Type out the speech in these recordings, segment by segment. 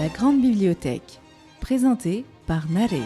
La Grande Bibliothèque, présentée par Narek.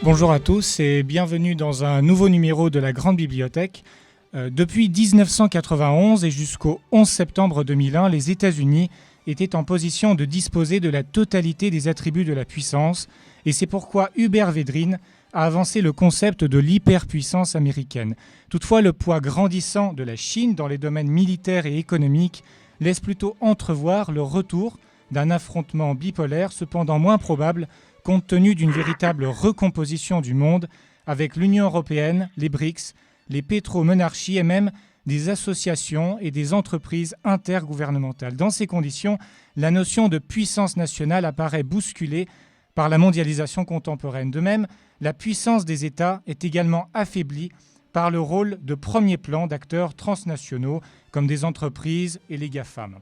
Bonjour à tous et bienvenue dans un nouveau numéro de la Grande Bibliothèque. Depuis 1991 et jusqu'au 11 septembre 2001, les États-Unis étaient en position de disposer de la totalité des attributs de la puissance, et c'est pourquoi Hubert Védrine a avancé le concept de l'hyperpuissance américaine. Toutefois, le poids grandissant de la Chine dans les domaines militaires et économiques laisse plutôt entrevoir le retour d'un affrontement bipolaire, cependant moins probable compte tenu d'une véritable recomposition du monde avec l'Union européenne, les BRICS, les pétromonarchies et même des associations et des entreprises intergouvernementales. Dans ces conditions, la notion de puissance nationale apparaît bousculée par la mondialisation contemporaine. De même, la puissance des États est également affaiblie par le rôle de premier plan d'acteurs transnationaux comme des entreprises et les GAFAM.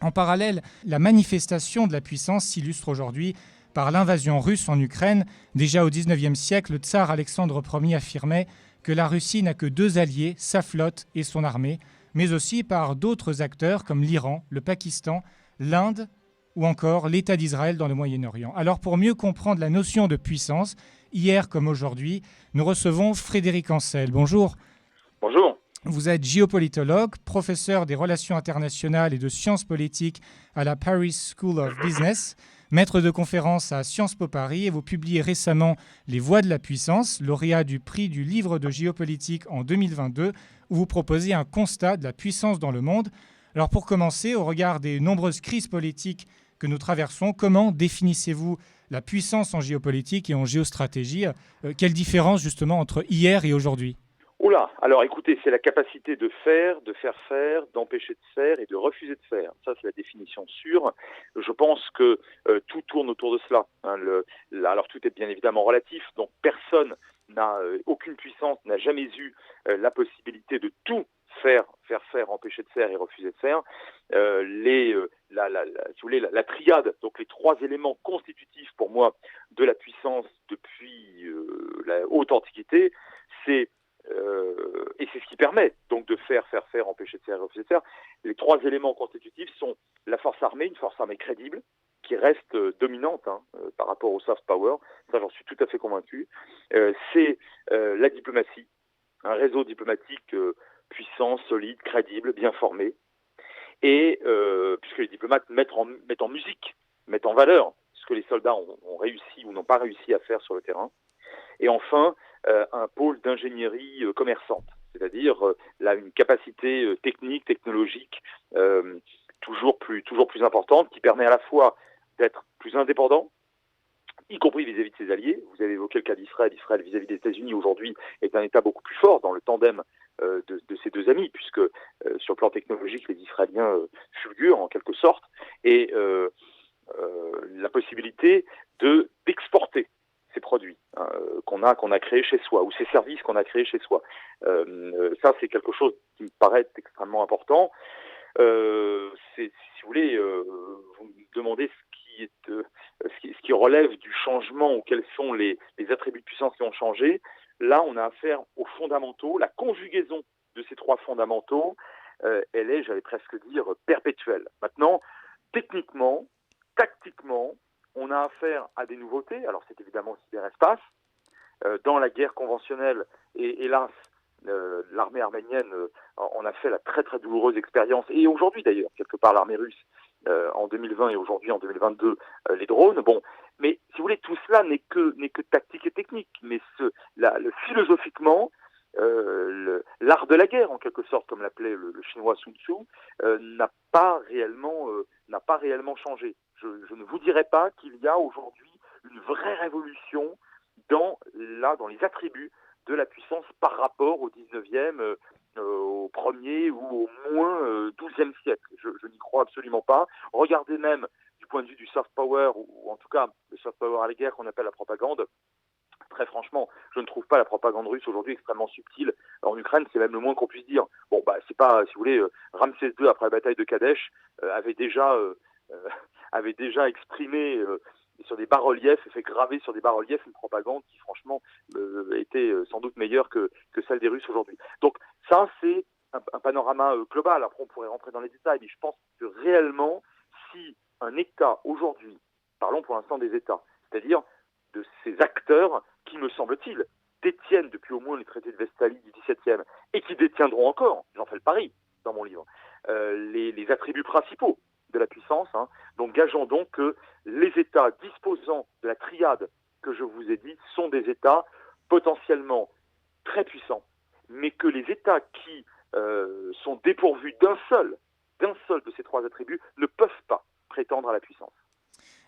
En parallèle, la manifestation de la puissance s'illustre aujourd'hui par l'invasion russe en Ukraine. Déjà au XIXe siècle, le tsar Alexandre Ier affirmait que la Russie n'a que deux alliés, sa flotte et son armée, mais aussi par d'autres acteurs comme l'Iran, le Pakistan, l'Inde ou encore l'État d'Israël dans le Moyen-Orient. Alors pour mieux comprendre la notion de puissance, hier comme aujourd'hui, nous recevons Frédéric Ancel. Bonjour. Bonjour. Vous êtes géopolitologue, professeur des relations internationales et de sciences politiques à la Paris School of Business, maître de conférences à Sciences Po Paris, et vous publiez récemment Les Voies de la puissance, lauréat du prix du livre de géopolitique en 2022, où vous proposez un constat de la puissance dans le monde. Alors pour commencer, au regard des nombreuses crises politiques que nous traversons, comment définissez-vous la puissance en géopolitique et en géostratégie ? Quelle différence justement entre hier et aujourd'hui ? Oula, alors écoutez, c'est la capacité de faire faire, d'empêcher de faire et de refuser de faire. Ça, c'est la définition sûre. Je pense que tout tourne autour de cela. Alors tout est bien évidemment relatif, donc personne n'a, aucune puissance n'a jamais eu la possibilité de tout faire, empêcher de faire et refuser de faire. Si vous voulez, la triade, donc les trois éléments constitutifs pour moi de la puissance depuis la haute antiquité, et c'est ce qui permet donc de faire, empêcher de faire et refuser de faire. Les trois éléments constitutifs sont la force armée, une force armée crédible, qui reste dominante par rapport au soft power, ça j'en suis tout à fait convaincu. C'est la diplomatie, un réseau diplomatique puissant, solide, crédible, bien formé, et puisque les diplomates mettent en musique, mettent en valeur ce que les soldats ont réussi ou n'ont pas réussi à faire sur le terrain. Et enfin, un pôle d'ingénierie commerçante, c'est-à-dire une capacité technique, technologique toujours plus importante, qui permet à la fois d'être plus indépendant, y compris vis-à-vis de ses alliés. Vous avez évoqué le cas d'Israël. Israël vis-à-vis des États-Unis aujourd'hui est un État beaucoup plus fort dans le tandem de ses deux amis, puisque sur le plan technologique, les Israéliens fulgurent en quelque sorte, et la possibilité d'exporter ces produits qu'on a créés chez soi, ou ces services qu'on a créés chez soi. Ça, c'est quelque chose qui me paraît extrêmement important. Si vous voulez, vous me demandez ce qui relève du changement, ou quels sont les attributs de puissance qui ont changé. Là, on a affaire aux fondamentaux. La conjugaison de ces trois fondamentaux, elle est, j'allais presque dire, perpétuelle. Maintenant, techniquement, tactiquement, on a affaire à des nouveautés. Alors c'est évidemment le cyberespace. Dans la guerre conventionnelle, et hélas, l'armée arménienne en a fait la très très douloureuse expérience, et aujourd'hui d'ailleurs, quelque part l'armée russe, en 2020 et aujourd'hui en 2022, les drones. Bon, mais si vous voulez, tout cela n'est que tactique et technique, mais philosophiquement, l'art de la guerre, en quelque sorte, comme l'appelait le chinois Sun Tzu, n'a pas réellement changé. Je ne vous dirais pas qu'il y a aujourd'hui une vraie révolution dans les attributs de la puissance par rapport au 19e, au 1er ou au moins 12e siècle. Je n'y crois absolument pas. Regardez même du point de vue du soft power, ou en tout cas le soft power à la guerre qu'on appelle la propagande. Très franchement, je ne trouve pas la propagande russe aujourd'hui extrêmement subtile en Ukraine, c'est même le moins qu'on puisse dire. Bon, c'est pas, si vous voulez, Ramsès II, après la bataille de Kadesh, avait déjà exprimé sur des bas-reliefs, et fait graver sur des bas-reliefs une propagande qui, franchement, était sans doute meilleure que celle des Russes aujourd'hui. Donc ça, c'est un panorama global. Après, on pourrait rentrer dans les détails, mais je pense que réellement, si un État aujourd'hui, parlons pour l'instant des États, c'est-à-dire de ces acteurs qui, me semble-t-il, détiennent depuis au moins les traités de Westphalie du XVIIe et qui détiendront encore, j'en fais le pari dans mon livre, les attributs principaux de la puissance. Donc gageons donc que les États disposant de la triade que je vous ai dit sont des États potentiellement très puissants, mais que les États qui sont dépourvus d'un seul de ces trois attributs ne peuvent pas prétendre à la puissance.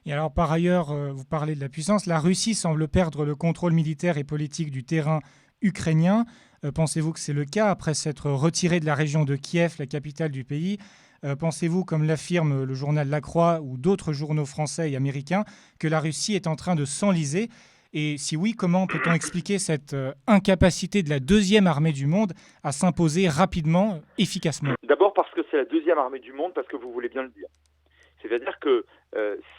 Et alors par ailleurs, vous parlez de la puissance, la Russie semble perdre le contrôle militaire et politique du terrain ukrainien. Pensez-vous que c'est le cas après s'être retirée de la région de Kiev, la capitale du pays? Pensez-vous, comme l'affirme le journal La Croix ou d'autres journaux français et américains, que la Russie est en train de s'enliser? Et si oui, comment peut-on expliquer cette incapacité de la deuxième armée du monde à s'imposer rapidement, efficacement? D'abord parce que c'est la deuxième armée du monde, parce que vous voulez bien le dire. C'est-à-dire que,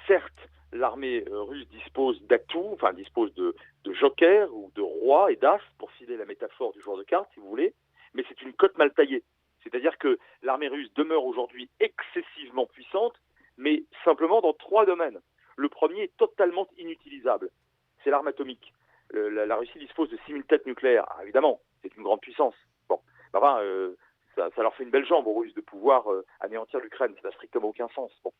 certes, l'armée russe dispose d'atouts, enfin dispose de jokers ou de rois et d'as, pour filer la métaphore du joueur de cartes, si vous voulez, mais c'est une cote mal taillée. C'est-à-dire que l'armée russe demeure aujourd'hui excessivement puissante, mais simplement dans trois domaines. Le premier est totalement inutilisable, c'est l'arme atomique. La Russie dispose de 6000 têtes nucléaires. Ah, évidemment, c'est une grande puissance. Bon, enfin, ça leur fait une belle jambe aux Russes de pouvoir anéantir l'Ukraine. Ça n'a strictement aucun sens. Bon.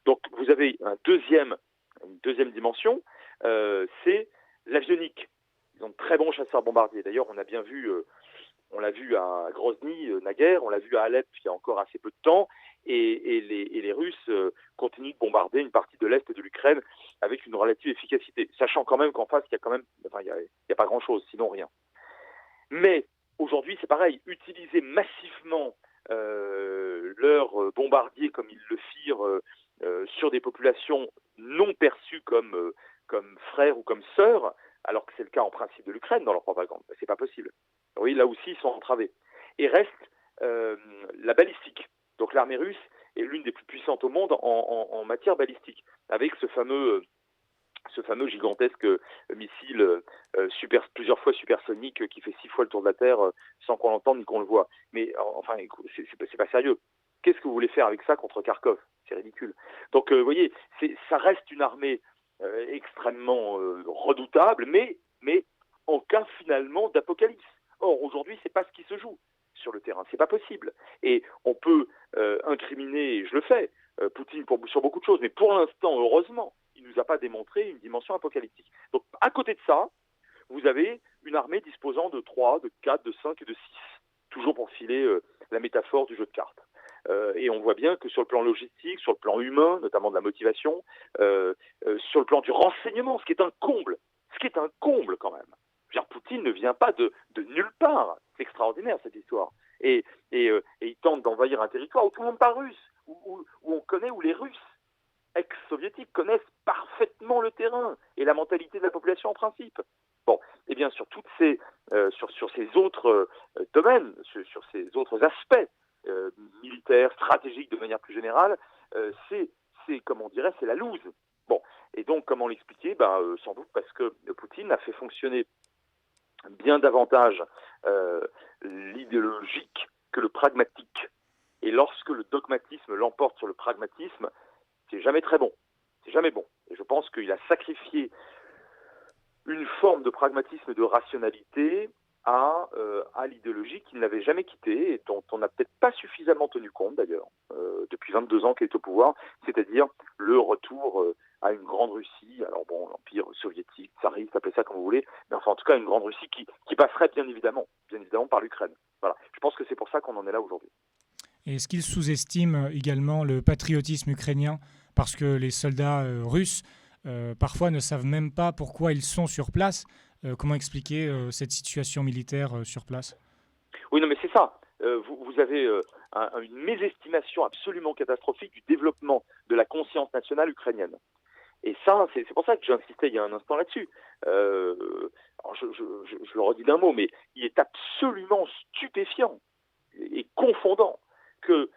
Donc vous avez une deuxième dimension, c'est l'avionique. Ils ont de très bons chasseurs bombardiers. D'ailleurs, on a bien vu, on l'a vu à Grozny naguère, on l'a vu à Alep il y a encore assez peu de temps, et les Russes continuent de bombarder une partie de l'Est de l'Ukraine avec une relative efficacité, sachant quand même qu'en face, il y a pas grand-chose, sinon rien. Mais aujourd'hui, c'est pareil, utiliser massivement leurs bombardiers comme ils le firent sur des populations non perçues comme frères ou comme sœurs, alors que c'est le cas en principe de l'Ukraine dans leur propagande. C'est pas possible. Oui, là aussi, ils sont entravés. Et reste la balistique. Donc l'armée russe est l'une des plus puissantes au monde en matière balistique, avec ce fameux gigantesque missile plusieurs fois supersonique qui fait 6 fois le tour de la Terre sans qu'on l'entende ni qu'on le voit. Mais enfin, c'est pas sérieux. Qu'est-ce que vous voulez faire avec ça contre Kharkov? C'est ridicule. Donc, vous voyez, ça reste une armée extrêmement redoutable, mais en cas finalement d'apocalypse. Or, aujourd'hui, c'est pas ce qui se joue sur le terrain. C'est pas possible. Et on peut incriminer, et je le fais, Poutine sur beaucoup de choses. Mais pour l'instant, heureusement, il ne nous a pas démontré une dimension apocalyptique. Donc, à côté de ça, vous avez une armée disposant de 3, de 4, de 5 et de 6. Toujours pour filer la métaphore du jeu de cartes. Et on voit bien que sur le plan logistique, sur le plan humain, notamment de la motivation, sur le plan du renseignement, ce qui est un comble quand même. Genre, Poutine ne vient pas de nulle part. C'est extraordinaire cette histoire. Et il tente d'envahir un territoire où tout le monde parle russe, où on connaît, où les Russes ex-soviétiques connaissent parfaitement le terrain et la mentalité de la population en principe. Bon, et bien sur sur ces autres domaines, sur ces autres aspects militaires, stratégiques de manière plus générale, c'est comme on dirait, c'est la loose. Bon, et donc comment l'expliquer? Sans doute parce que Poutine a fait fonctionner bien davantage l'idéologique que le pragmatique. Et lorsque le dogmatisme l'emporte sur le pragmatisme, c'est jamais très bon. C'est jamais bon. Et je pense qu'il a sacrifié une forme de pragmatisme et de rationalité à l'idéologie qu'il n'avait jamais quittée et dont on n'a peut-être pas suffisamment tenu compte d'ailleurs depuis 22 ans qu'il est au pouvoir, c'est-à-dire le retour à une grande Russie, alors bon, l'empire soviétique, tsariste, appelez ça comme vous voulez, mais enfin en tout cas une grande Russie qui passerait bien évidemment par l'Ukraine. Voilà. Je pense que c'est pour ça qu'on en est là aujourd'hui. Et est-ce qu'il sous-estime également le patriotisme ukrainien parce que les soldats russes parfois ne savent même pas pourquoi ils sont sur place? Comment expliquer cette situation militaire sur place? Oui, non, mais c'est ça. Vous avez une mésestimation absolument catastrophique du développement de la conscience nationale ukrainienne. Et ça, c'est pour ça que j'ai insisté il y a un instant là-dessus. Alors je le redis d'un mot, mais il est absolument stupéfiant et confondant que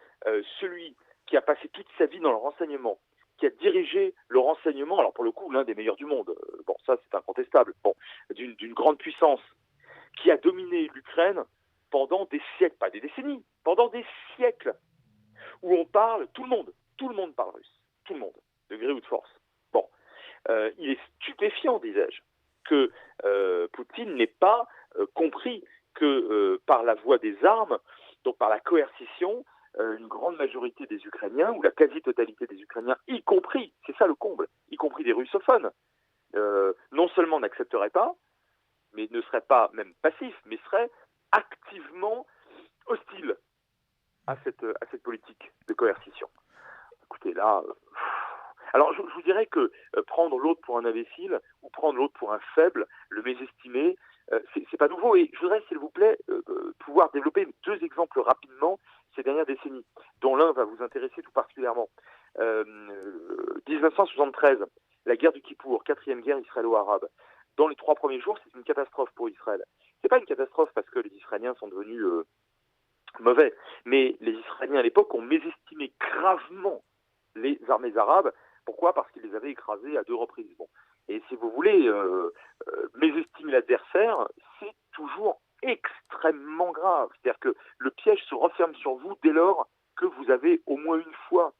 celui qui a passé toute sa vie dans le renseignement, qui a dirigé le renseignement, alors pour le coup l'un des meilleurs du monde, bon ça c'est incontestable, bon, d'une grande puissance, qui a dominé l'Ukraine pendant des siècles, pas des décennies, pendant des siècles, où on parle, tout le monde parle russe, tout le monde. conscient, disais-je, que Poutine n'ait pas compris que par la voie des armes, donc par la coercition, une grande majorité des Ukrainiens, ou la quasi-totalité des Ukrainiens, y compris, c'est ça le comble, y compris des russophones, non seulement n'accepteraient pas, mais ne seraient pas même passifs, mais seraient activement hostiles à cette politique de coercition. Écoutez, là... Alors, je vous dirais que prendre l'autre pour un imbécile ou prendre l'autre pour un faible, le mésestimer, c'est pas nouveau. Et je voudrais, s'il vous plaît, pouvoir développer 2 exemples rapidement ces dernières décennies, dont l'un va vous intéresser tout particulièrement. 1973, la guerre du Kippour, 4e guerre israélo-arabe. Dans les 3 premiers jours, c'est une catastrophe pour Israël. C'est pas une catastrophe parce que les Israéliens sont devenus mauvais, mais les Israéliens à l'époque ont mésestimé gravement les armées arabes. Pourquoi ? Parce qu'ils les avaient écrasés à 2 reprises. Bon. Et si vous voulez, mésestimer l'adversaire, c'est toujours extrêmement grave. C'est-à-dire que le piège se referme sur vous dès lors que vous avez au moins une fois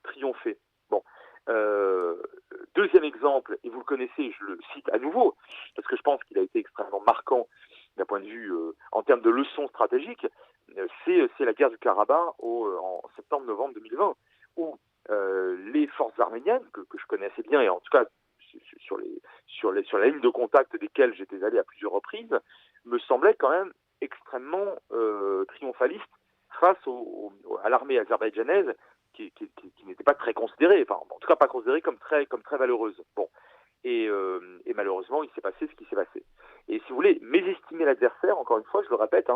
triomphé. Bon. 2e exemple, et vous le connaissez, je le cite à nouveau, parce que je pense qu'il a été extrêmement marquant d'un point de vue, en termes de leçons stratégiques, c'est la guerre du Karabakh en septembre-novembre 2020, où les forces arméniennes, que je connais assez bien, et en tout cas sur la ligne de contact desquelles j'étais allé à plusieurs reprises, me semblaient quand même extrêmement triomphalistes face à l'armée azerbaïdjanaise, qui n'était pas très considérée, enfin en tout cas pas considérée comme très valeureuse. Bon. Et malheureusement, il s'est passé ce qui s'est passé. Et si vous voulez, mésestimer l'adversaire, encore une fois, je le répète,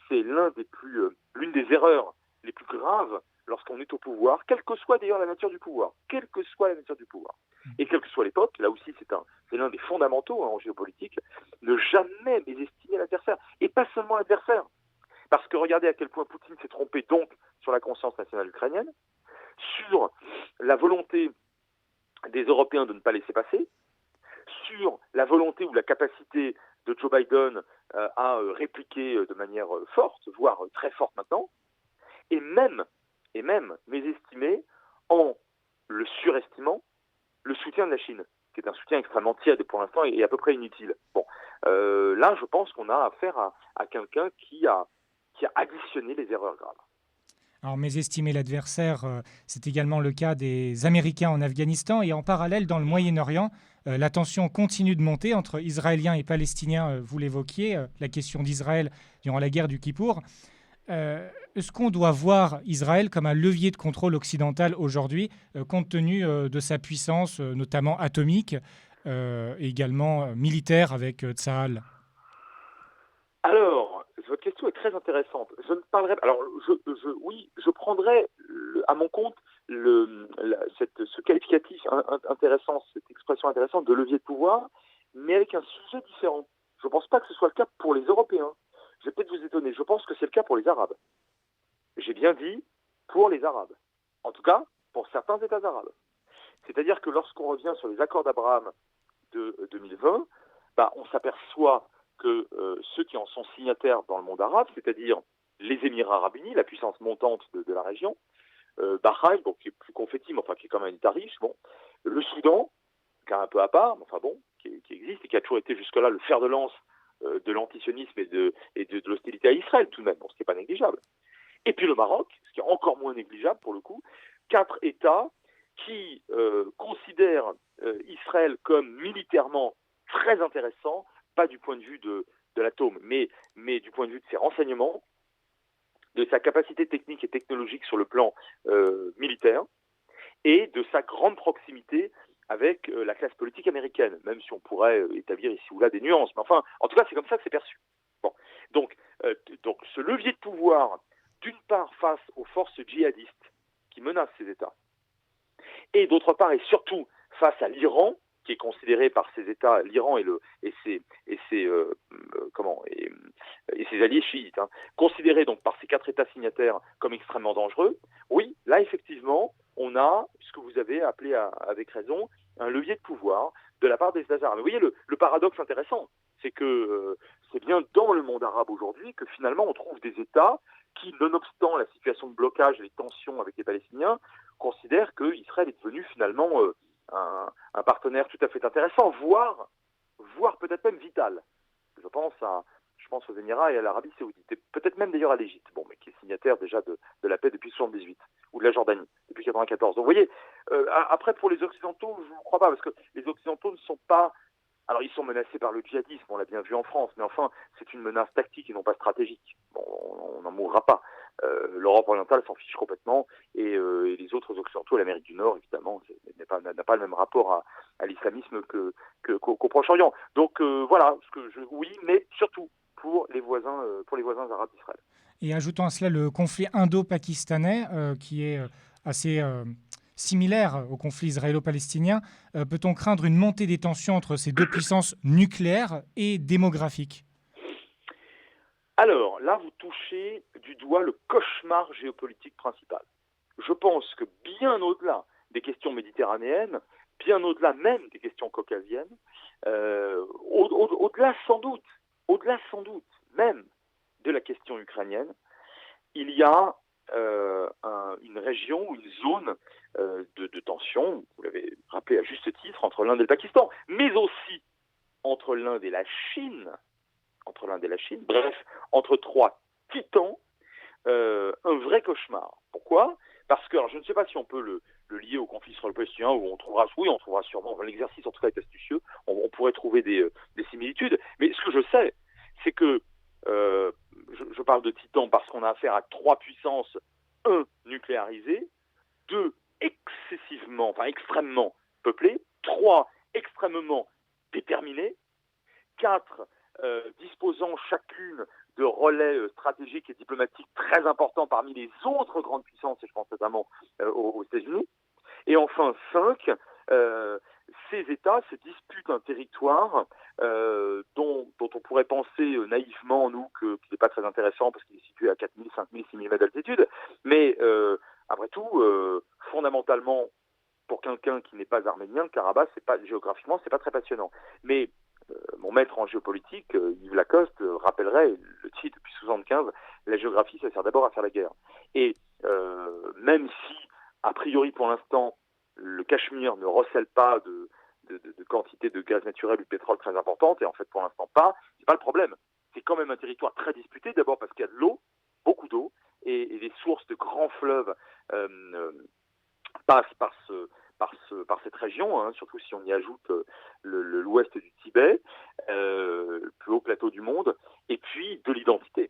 c'est l'une des erreurs les plus graves lorsqu'on est au pouvoir, quelle que soit d'ailleurs la nature du pouvoir, quelle que soit la nature du pouvoir, et quelle que soit l'époque, là aussi c'est l'un des fondamentaux en géopolitique, ne jamais mésestimer l'adversaire, et pas seulement l'adversaire, parce que regardez à quel point Poutine s'est trompé donc sur la conscience nationale ukrainienne, sur la volonté des Européens de ne pas laisser passer, sur la volonté ou la capacité de Joe Biden à répliquer de manière forte, voire très forte maintenant, et même mésestimer en le surestimant le soutien de la Chine, qui est un soutien extrêmement tiède pour l'instant et à peu près inutile. Bon, là, je pense qu'on a affaire à quelqu'un qui a additionné les erreurs graves. Alors, mésestimer l'adversaire, c'est également le cas des Américains en Afghanistan. Et en parallèle, dans le Moyen-Orient, la tension continue de monter entre Israéliens et Palestiniens. Vous l'évoquiez, la question d'Israël durant la guerre du Kippour. Est-ce qu'on doit voir Israël comme un levier de contrôle occidental aujourd'hui, compte tenu de sa puissance, notamment atomique, et également militaire avec Tsahal ? Alors, votre question est très intéressante. Je ne parlerai pas. Alors, je prendrai à mon compte ce qualificatif intéressant, cette expression intéressante de levier de pouvoir, mais avec un sujet différent. Je ne pense pas que ce soit le cas pour les Européens. Je vais peut-être vous étonner. Je pense que c'est le cas pour les Arabes. J'ai bien dit pour les Arabes. En tout cas, pour certains États arabes. C'est-à-dire que lorsqu'on revient sur les accords d'Abraham de 2020, on s'aperçoit que ceux qui en sont signataires dans le monde arabe, c'est-à-dire les Émirats arabes unis, la puissance montante de la région, Bahreïn, donc qui est plus confetti, mais enfin qui est quand même unitariste, bon, le Soudan, qui est un peu à part, mais enfin bon, qui existe et qui a toujours été jusque-là le fer de lance de l'antisionisme et de l'hostilité à Israël tout de même, bon, ce qui n'est pas négligeable. Et puis le Maroc, ce qui est encore moins négligeable pour le coup, 4 États qui considèrent Israël comme militairement très intéressant, pas du point de vue de l'atome, mais du point de vue de ses renseignements, de sa capacité technique et technologique sur le plan militaire, et de sa grande proximité avec la classe politique américaine, même si on pourrait établir ici ou là des nuances. Mais enfin, en tout cas, c'est comme ça que c'est perçu. Bon. Donc, ce levier de pouvoir, d'une part face aux forces djihadistes qui menacent ces États, et d'autre part et surtout face à l'Iran, qui est considéré par ces États, l'Iran et ses alliés chiites, considérés donc par ces 4 États signataires comme extrêmement dangereux. Oui, là effectivement, on a ce que vous avez appelé avec raison un levier de pouvoir de la part des États arabes. Mais vous voyez le paradoxe intéressant, c'est que c'est bien dans le monde arabe aujourd'hui que finalement on trouve des États qui, nonobstant la situation de blocage et les tensions avec les Palestiniens, considèrent qu'Israël est devenu finalement un partenaire tout à fait intéressant, voire peut-être même vital. Je pense aux Émirats et à l'Arabie Saoudite, et peut-être même d'ailleurs à l'Égypte, mais qui est signataire déjà de la paix depuis 78, ou de la Jordanie depuis 94. Donc vous voyez, après pour les Occidentaux, je ne crois pas, parce que les Occidentaux ne sont pas... Alors ils sont menacés par le djihadisme, on l'a bien vu en France, mais enfin c'est une menace tactique et non pas stratégique. Bon, on n'en mourra pas. L'Europe orientale s'en fiche complètement, et les autres Occidentaux, l'Amérique du Nord évidemment, n'a pas le même rapport à l'islamisme qu'au Proche-Orient. Donc voilà, oui, mais surtout pour les voisins arabes d'Israël. Et ajoutons à cela le conflit indo-pakistanais, qui est assez similaire au conflit israélo-palestinien, peut-on craindre une montée des tensions entre ces deux puissances nucléaires et démographiques ? Alors, là, vous touchez du doigt le cauchemar géopolitique principal. Je pense que bien au-delà des questions méditerranéennes, bien au-delà même des questions caucasiennes, au-delà sans doute même de la question ukrainienne, il y a une région ou une zone de tension, vous l'avez rappelé à juste titre, entre l'Inde et le Pakistan, mais aussi entre l'Inde et la Chine, bref, entre trois titans, un vrai cauchemar. Pourquoi ? Parce que, alors je ne sais pas si on peut le lier au conflit israélo-palestinien, où on trouvera sûrement, l'exercice en tout cas est astucieux, on pourrait trouver des similitudes, mais ce que je sais, c'est que je parle de titans parce qu'on a affaire à trois puissances, un, nucléarisées, deux, extrêmement peuplées, trois, extrêmement déterminées, quatre, disposant chacune de relais stratégiques et diplomatiques très importants parmi les autres grandes puissances, et je pense notamment aux États-Unis. Et enfin, 5, ces États se disputent un territoire dont on pourrait penser naïvement, nous, qu'il n'est pas très intéressant parce qu'il est situé à 4000, 5000, 6000 mètres d'altitude. Mais après tout, fondamentalement, pour quelqu'un qui n'est pas arménien, le Karabakh, géographiquement, c'est pas très passionnant. Mais mon maître en géopolitique, Yves Lacoste, rappellerait, le dit depuis 1975, la géographie, ça sert d'abord à faire la guerre. Et même si, a priori pour l'instant, le Cachemire ne recèle pas de quantité de gaz naturel ou de pétrole très importante, et en fait pour l'instant pas, c'est pas le problème. C'est quand même un territoire très disputé, d'abord parce qu'il y a de l'eau, beaucoup d'eau, et les sources de grands fleuves passent par cette région, surtout si on y ajoute l'ouest du Tibet, le plus haut plateau du monde, et puis de l'identité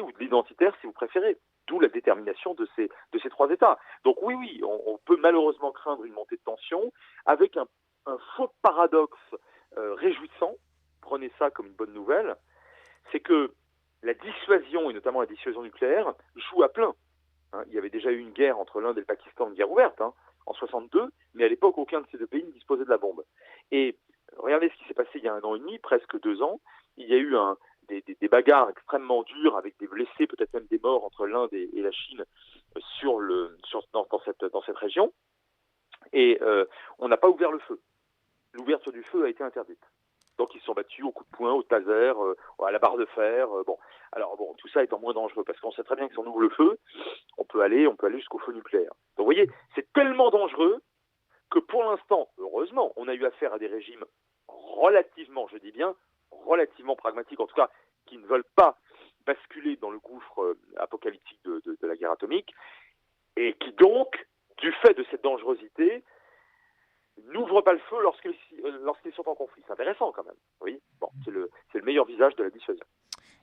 ou de l'identitaire si vous préférez, d'où la détermination de ces trois États. Donc oui, on peut malheureusement craindre une montée de tension avec un faux paradoxe réjouissant, prenez ça comme une bonne nouvelle, c'est que la dissuasion, et notamment la dissuasion nucléaire, joue à plein. Il y avait déjà eu une guerre entre l'Inde et le Pakistan, une guerre ouverte, en 62, mais à l'époque, aucun de ces deux pays ne disposait de la bombe. Et regardez ce qui s'est passé il y a 1 an et demi, presque 2 ans. Il y a eu des bagarres extrêmement dures, avec des blessés, peut-être même des morts entre l'Inde et la Chine dans cette région. Et on n'a pas ouvert le feu. L'ouverture du feu a été interdite. Donc ils se sont battus au coup de poing, au taser, à la barre de fer. Alors tout ça étant moins dangereux, parce qu'on sait très bien que si on ouvre le feu, on peut aller jusqu'au feu nucléaire. Donc vous voyez, c'est tellement dangereux que pour l'instant, heureusement, on a eu affaire à des régimes relativement pragmatiques, en tout cas, qui ne veulent pas basculer dans le gouffre apocalyptique de la guerre atomique, et qui donc, du fait de cette dangerosité, n'ouvrent pas le feu lorsqu'ils sont en conflit. C'est intéressant quand même. Oui, c'est le meilleur visage de la dissuasion.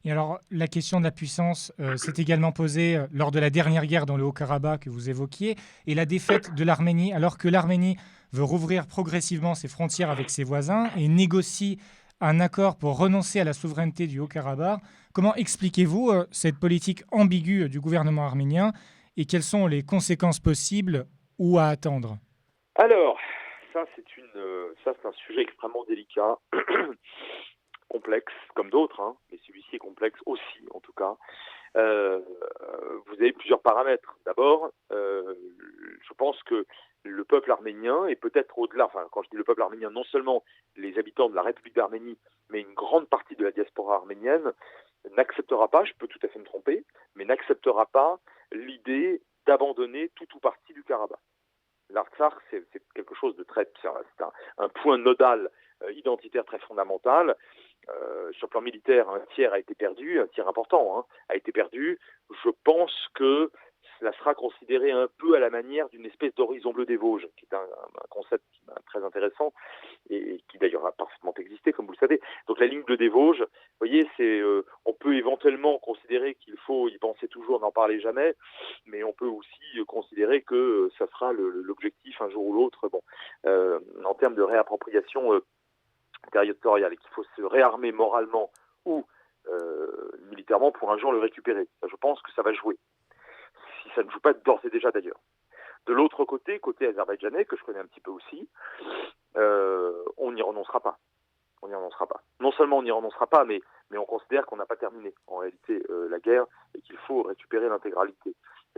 Et alors, la question de la puissance s'est également posée lors de la dernière guerre dans le Haut-Karabakh que vous évoquiez, et la défaite de l'Arménie, alors que l'Arménie veut rouvrir progressivement ses frontières avec ses voisins et négocie un accord pour renoncer à la souveraineté du Haut-Karabakh. Comment expliquez-vous cette politique ambiguë du gouvernement arménien et quelles sont les conséquences possibles ou à attendre ? Alors, ça c'est un sujet extrêmement délicat, complexe comme d'autres, mais celui-ci est complexe aussi en tout cas. Vous avez plusieurs paramètres. D'abord, je pense que le peuple arménien, et peut-être au-delà, quand je dis le peuple arménien, non seulement les habitants de la République d'Arménie, mais une grande partie de la diaspora arménienne, n'acceptera pas, je peux tout à fait me tromper, mais n'acceptera pas l'idée d'abandonner tout ou partie du Karabakh. L'Artsakh, c'est quelque chose de très... C'est un point nodal identitaire très fondamental. Sur le plan militaire, un tiers a été perdu, un tiers important a été perdu. Je pense que cela sera considéré un peu à la manière d'une espèce d'horizon bleu des Vosges, qui est un concept très intéressant et qui d'ailleurs a parfaitement existé, comme vous le savez. Donc la ligne bleue des Vosges, vous voyez, on peut éventuellement considérer qu'il faut y penser toujours, n'en parler jamais, mais on peut aussi considérer que ça sera l'objectif un jour ou l'autre, en termes de réappropriation territoriale, et qu'il faut se réarmer moralement ou militairement pour un jour le récupérer. Je pense que ça va jouer. Si ça ne joue pas d'ores et déjà d'ailleurs. De l'autre côté azerbaïdjanais, que je connais un petit peu aussi, on n'y renoncera pas. On n'y renoncera pas. Non seulement on n'y renoncera pas, mais on considère qu'on n'a pas terminé en réalité la guerre et qu'il faut récupérer l'intégralité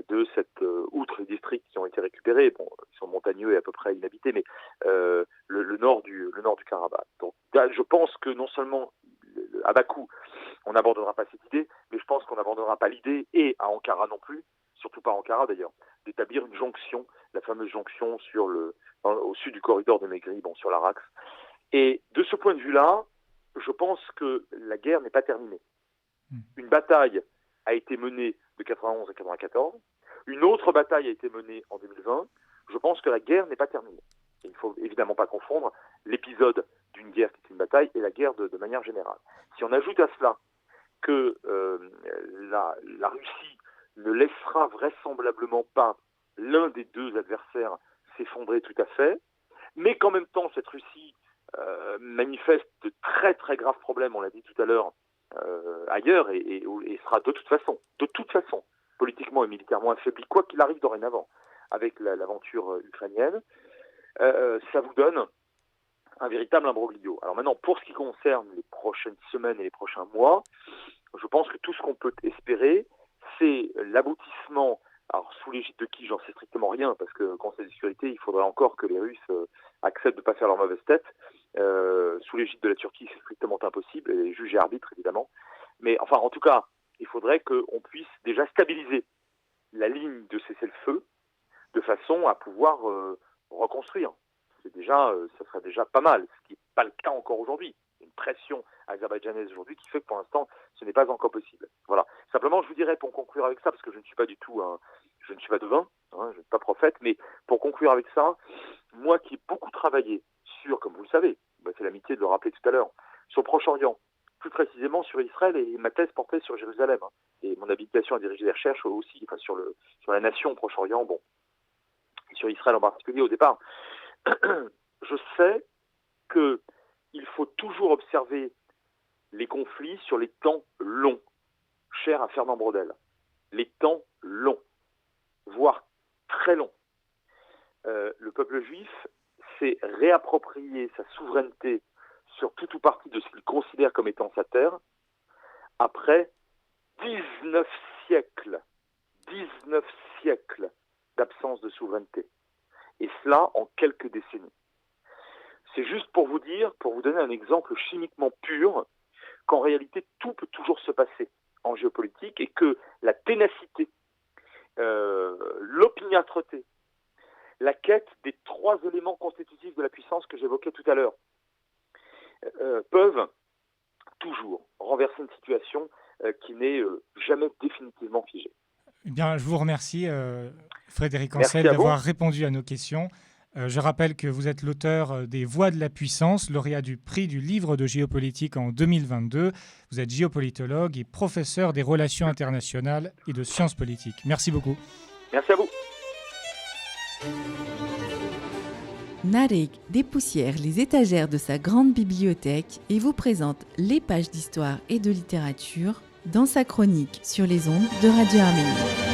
de cette, outre les districts qui ont été récupérés, ils sont montagneux et à peu près inhabités, mais le nord du Karabakh. Donc je pense que non seulement à Bakou, on n'abandonnera pas cette idée, mais je pense qu'on n'abandonnera pas l'idée, et à Ankara non plus, surtout pas à Ankara d'ailleurs, d'établir une jonction, la fameuse jonction au sud du corridor de Megri, sur l'Arax. Et de ce point de vue-là, je pense que la guerre n'est pas terminée. Une bataille a été menée de 91 à 94, une autre bataille a été menée en 2020. Je pense que la guerre n'est pas terminée. Et il ne faut évidemment pas confondre l'épisode d'une guerre qui est une bataille et la guerre de manière générale. Si on ajoute à cela que la Russie ne laissera vraisemblablement pas l'un des deux adversaires s'effondrer tout à fait, mais qu'en même temps cette Russie manifeste de très très graves problèmes, on l'a dit tout à l'heure, ailleurs, et sera de toute façon, politiquement et militairement affaiblie, quoi qu'il arrive dorénavant, avec l'aventure ukrainienne, ça vous donne un véritable imbroglio. Alors maintenant, pour ce qui concerne les prochaines semaines et les prochains mois, je pense que tout ce qu'on peut espérer, c'est l'aboutissement, alors sous l'égide de qui, j'en sais strictement rien, parce que Conseil de sécurité, il faudrait encore que les Russes acceptent de ne pas faire leur mauvaise tête. Sous l'égide de la Turquie, c'est strictement impossible, et juge et arbitre, évidemment. Mais enfin, en tout cas, il faudrait qu'on puisse déjà stabiliser la ligne de cessez-le-feu de façon à pouvoir reconstruire. Ça serait déjà pas mal, ce qui n'est pas le cas encore aujourd'hui. Il y a une pression azerbaïdjanaise aujourd'hui qui fait que pour l'instant, ce n'est pas encore possible. Voilà. Simplement, je vous dirais, pour conclure avec ça, parce que je ne suis pas du tout je ne suis pas devin, je ne suis pas prophète, mais pour conclure avec ça, moi qui ai beaucoup travaillé sur, comme vous le savez, c'est l'amitié de le rappeler tout à l'heure, sur le Proche-Orient, plus précisément sur Israël, et ma thèse portait sur Jérusalem, et mon habilitation à diriger des recherches aussi, sur la nation Proche-Orient, et sur Israël en particulier au départ. Je sais qu'il faut toujours observer les conflits sur les temps longs, cher à Fernand Braudel. Les temps longs, voire très longs. Le peuple juif s'est réapproprié sa souveraineté sur tout ou partie de ce qu'il considère comme étant sa terre après 19 siècles d'absence de souveraineté. Et cela en quelques décennies. C'est juste pour vous dire, pour vous donner un exemple chimiquement pur, qu'en réalité tout peut toujours se passer en géopolitique et que la ténacité, l'opiniâtreté, la quête des trois éléments constitutifs de la puissance que j'évoquais tout à l'heure peuvent toujours renverser une situation qui n'est jamais définitivement figée. Eh bien, je vous remercie, Frédéric Ancel, d'avoir répondu à nos questions. Je rappelle que vous êtes l'auteur des Voix de la puissance, lauréat du prix du livre de géopolitique en 2022. Vous êtes géopolitologue et professeur des relations internationales et de sciences politiques. Merci beaucoup. Merci à vous. Narek dépoussière les étagères de sa grande bibliothèque et vous présente les pages d'histoire et de littérature dans sa chronique sur les ondes de Radio Arménie.